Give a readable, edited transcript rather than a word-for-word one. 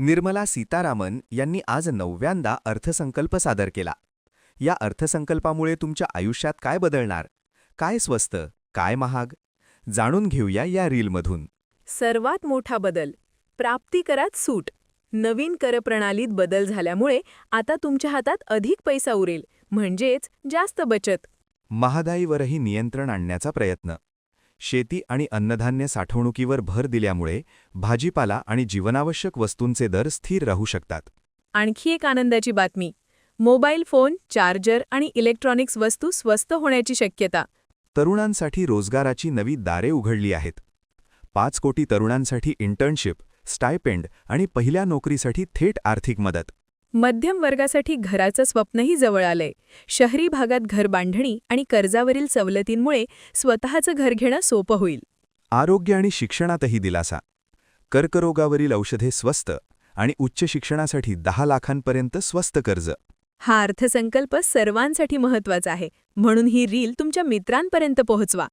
निर्मला सीतारामन यांनी आज 9व्यांदा अर्थसंकल्प सादर केला. या अर्थसंकल्पामुळे तुमच्या आयुष्यात काय बदलणार? काय स्वस्त, काय महाग? जाणून घेऊया या रीलमधून. सर्वात मोठा बदल प्राप्तिकरात सूट. नवीन करप्रणालीत बदल झाल्यामुळे आता तुमच्या हातात अधिक पैसा उरेल, म्हणजेच जास्त बचत. महागाईवरही नियंत्रण आणण्याचा प्रयत्न. शेती आणि अन्नधान्य साठवणुकीवर भर दिल्यामुळे भाजीपाला आणि जीवनावश्यक वस्तूंचे दर स्थिर राहू शकतात. आणखी एक आनंदाची बातमी, मोबाईल फोन, चार्जर आणि इलेक्ट्रॉनिक्स वस्तू स्वस्त होण्याची शक्यता. तरुणांसाठी रोजगाराची नवी दारे उघडली आहेत. 5 कोटी तरुणांसाठी इंटर्नशिप, स्टायपेंड आणि पहिल्या नोकरीसाठी थेट आर्थिक मदत. मध्यम वर्गासाठी घराचं स्वप्नही जवळ आलंय. शहरी भागात घरबांधणी आणि कर्जावरील सवलतींमुळे स्वतःचं घर घेणं सोपं होईल. आरोग्य आणि शिक्षणातही दिलासा. कर्करोगावरील औषधे स्वस्त आणि उच्च शिक्षणासाठी 10 लाखांपर्यंत स्वस्त कर्ज. हा अर्थसंकल्प सर्वांसाठी महत्त्वाचा आहे, म्हणून ही रील तुमच्या मित्रांपर्यंत पोहोचवा.